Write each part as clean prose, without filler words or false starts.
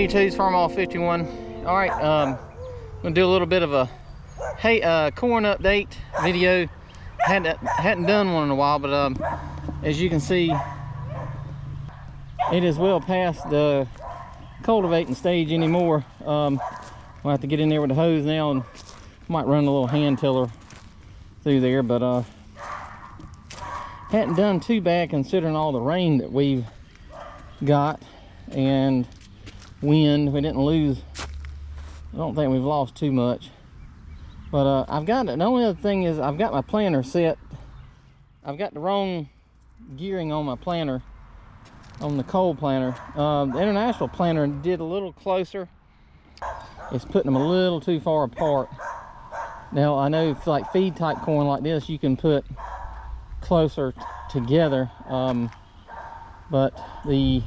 YouTube's Farmall 51. All right, I'm gonna do a little bit of a corn update video. Hadn't done one in a while, but as you can see, it is well past the cultivating stage anymore. We'll have to get in there with the hose now, and might run a little hand tiller through there, but hadn't done too bad considering all the rain that we've got and wind. We didn't lose, I don't think we've lost too much, but I've got it. The only other thing is I've got my planter set. I've got the wrong gearing on my planter, on the cold planter. The International planter did a little closer. It's putting them a little too far apart. Now I know for like feed type corn like this, you can put closer together, but the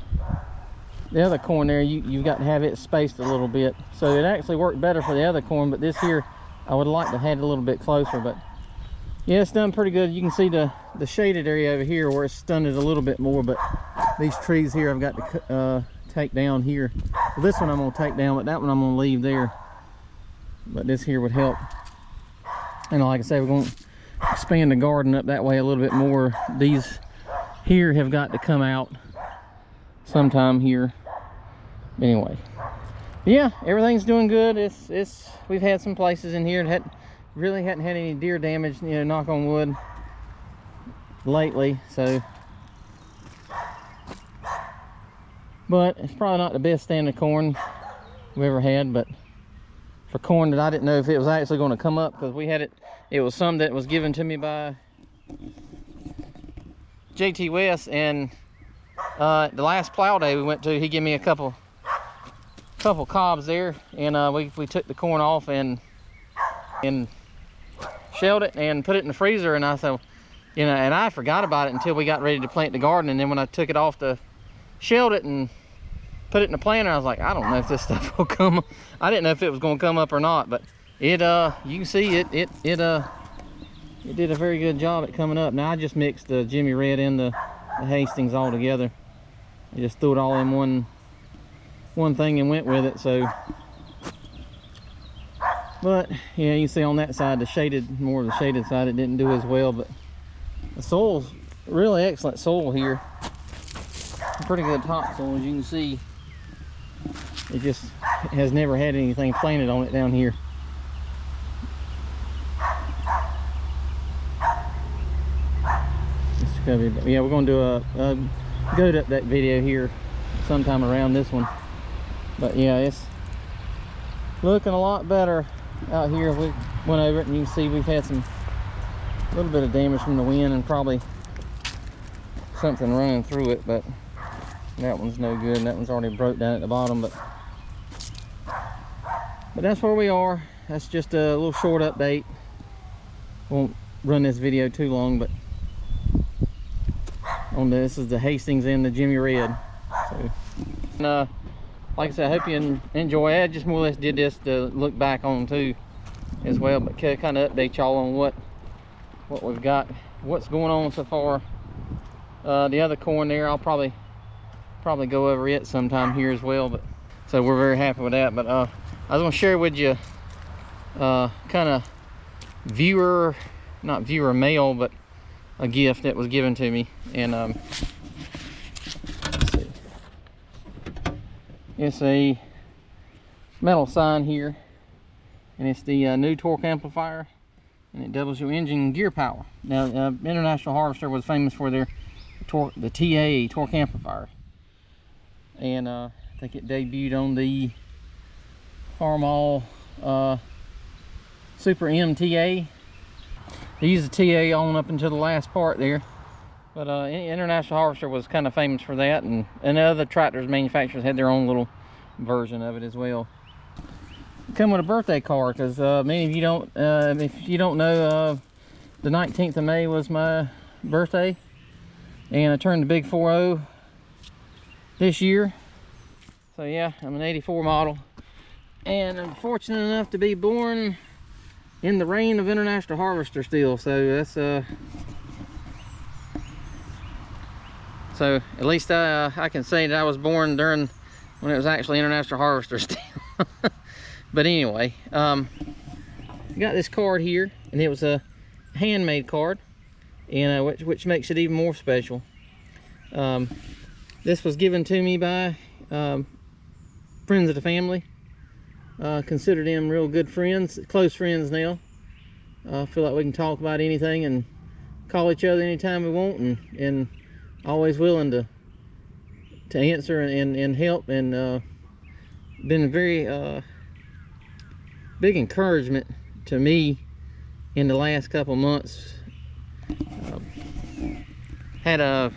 other corn there, you've got to have it spaced a little bit. So it actually worked better for the other corn, but this here I would like to have it a little bit closer. But yeah, it's done pretty good. You can see the shaded area over here where it's stunted a little bit more, but these trees here I've got to take down here. Well, this one I'm going to take down, but that one I'm going to leave there. But this here would help. And like I say, we're going to expand the garden up that way a little bit more. These here have got to come out sometime here. Anyway, yeah, everything's doing good. We've had some places in here that really hadn't had any deer damage, you know, knock on wood, lately. So, but it's probably not the best stand of corn we've ever had. But for corn that I didn't know if it was actually going to come up, because we had it was some that was given to me by JT West, and the last plow day we went to, he gave me a couple cobs there, and we took the corn off and shelled it and put it in the freezer. And I said, you know, and I forgot about it until we got ready to plant the garden. And then when I took it off, shelled it and put it in the planter, I was like, I don't know if this stuff will come. I didn't know if it was going to come up or not, but it you can see it did a very good job at coming up. Now I just mixed the Jimmy Red and the Hastings all together. I just threw it all in one thing and went with it. So, but yeah, you can see on that side, more of the shaded side, it didn't do as well. But the soil's really excellent soil here. Pretty good topsoil, as you can see. It just has never had anything planted on it down here. Yeah, we're going to do a goat update video here sometime around this one. But yeah, it's looking a lot better out here. We went over it, and you can see we've had a little bit of damage from the wind and probably something running through it, but that one's no good, and that one's already broke down at the bottom. But that's where we are. That's just a little short update. Won't run this video too long, but on this is the Hastings and the Jimmy Red. So, and, like I said, I hope you enjoy it. I just more or less did this to look back on too as well, but kind of update y'all on what we've got, what's going on so far. The other corn there, I'll probably go over it sometime here as well. But so we're very happy with that. But I was going to share with you kind of not viewer mail, but a gift that was given to me. And let's see, it's a metal sign here, and it's the new torque amplifier, and it doubles your engine gear power. Now International Harvester was famous for their the TA torque amplifier, and I think it debuted on the Farmall Super MTA. They used the TA on up until the last part there, but International Harvester was kind of famous for that, and other tractors manufacturers had their own little version of it as well. Come with a birthday card, because many of you don't, if you don't know, the 19th of May was my birthday, and I turned the big 4-0 this year. So yeah, I'm an 84 model, and I'm fortunate enough to be born in the reign of International Harvester still. So that's so at least I can say that I was born during when it was actually International Harvester still. But anyway, got this card here, and it was a handmade card, and which makes it even more special. This was given to me by friends of the family. Consider them real good friends, close friends now. I feel like we can talk about anything and call each other anytime we want, and always willing to answer and help, and been a very big encouragement to me in the last couple months. It's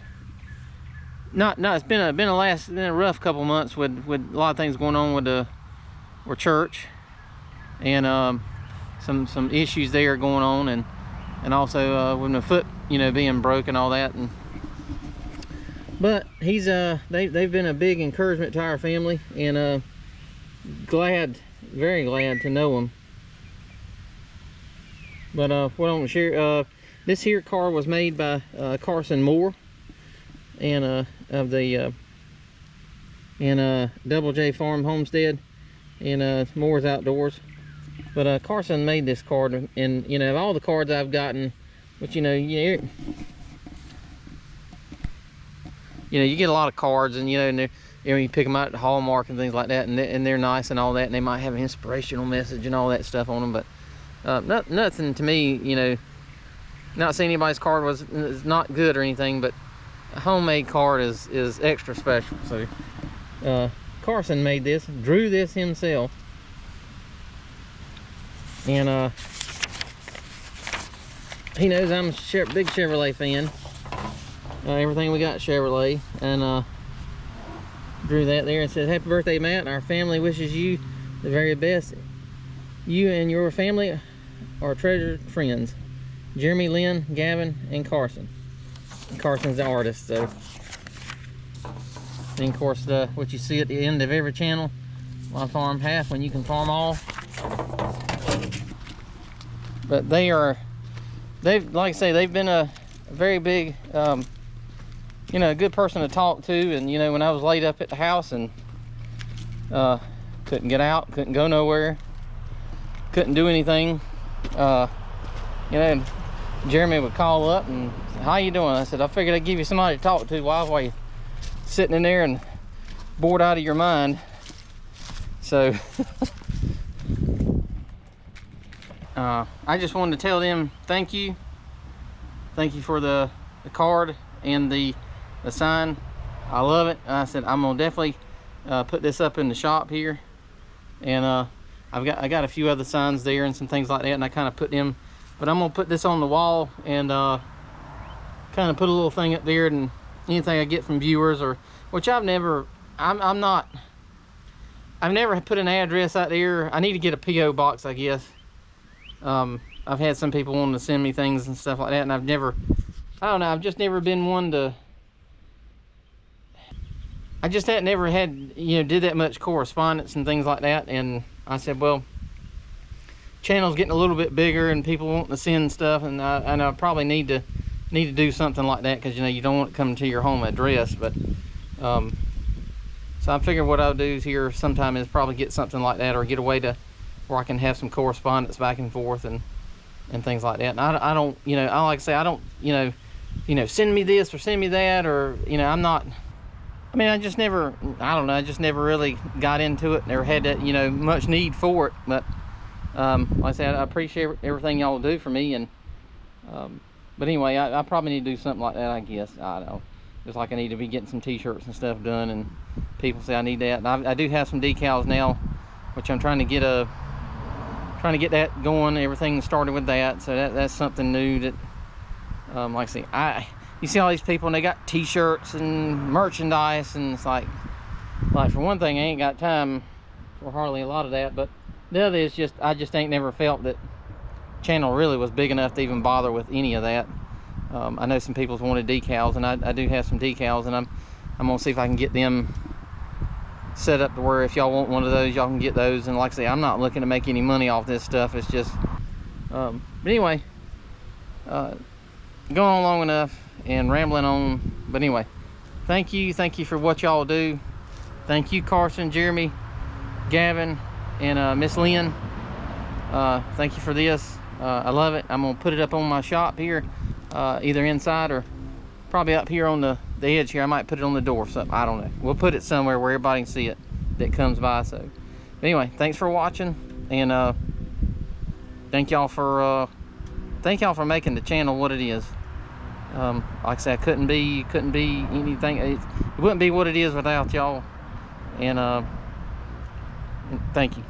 been a rough couple months with a lot of things going on with our church, and some issues there going on, and also with my foot, being broke and all that. But they've been a big encouragement to our family, and very glad to know them. But what I want to share, this here car was made by Carson Moore, and of the Double J Farm Homestead, and Moore's Outdoors. But Carson made this card, and of all the cards I've gotten, which you get a lot of cards, and and you pick them out at Hallmark and things like that, and they're nice and all that, and they might have an inspirational message and all that stuff on them. But nothing to me, not saying anybody's card is not good or anything, but a homemade card is extra special. So Carson made this, drew this himself, and he knows I'm a big Chevrolet fan. Everything we got Chevrolet, and drew that there and said, "Happy birthday, Matt. Our family wishes you the very best. You and your family are treasured friends. Jeremy, Lynn, Gavin, and Carson." And Carson's the artist, so. And of course, what you see at the end of every channel, "Why farm half when you can farm all?" But like I say, they've been a very big, a good person to talk to. And when I was laid up at the house and couldn't get out, couldn't go nowhere, couldn't do anything, Jeremy would call up and, "How you doing?" I said, "I figured I'd give you somebody to talk to while you're sitting in there and bored out of your mind." So I just wanted to tell them thank you for the card and the sign. I love it. I said I'm gonna definitely put this up in the shop here, and I got a few other signs there and some things like that, and I kind of put them, but I'm gonna put this on the wall and kind of put a little thing up there, and anything I get from viewers, or which I've never put an address out there. I need to get a PO box, I guess. I've had some people wanting to send me things and stuff like that, and I've just never been one to, I just had never had, did that much correspondence and things like that. And I said, well, channel's getting a little bit bigger and people wanting to send stuff, and I probably need to do something like that, because you don't want it coming to your home address. But so I figured what I'll do here sometime is probably get something like that, or get a way to where I can have some correspondence back and forth and things like that. And I don't, I like to say, I don't, send me this or send me that, or I'm not, I just never, I don't know, I just never really got into it, never had that, much need for it. But like I said, I appreciate everything y'all do for me. And but anyway, I probably need to do something like that, I guess. I don't know, just like I need to be getting some t-shirts and stuff done, and people say I need that. And I do have some decals now, which I'm trying to get that going. Everything started with that, so that's something new that like I say, you see all these people and they got t-shirts and merchandise, and it's like for one thing, I ain't got time for hardly a lot of that. But the other is just, I just ain't never felt that channel really was big enough to even bother with any of that. I know some people's wanted decals, and I do have some decals, and I'm gonna see if I can get them set up to where if y'all want one of those, y'all can get those. And like I say, I'm not looking to make any money off this stuff. It's just but anyway, going on long enough and rambling on. But anyway, thank you for what y'all do. Thank you, Carson, Jeremy, Gavin, and Miss Lynn. Thank you for this. I love it. I'm gonna put it up on my shop here, either inside or probably up here on the edge here. I might put it on the door or something. I don't know. We'll put it somewhere where everybody can see it that comes by. So anyway, thanks for watching, and thank y'all for making the channel what it is. Like I said, couldn't be anything. It wouldn't be what it is without y'all. And thank you.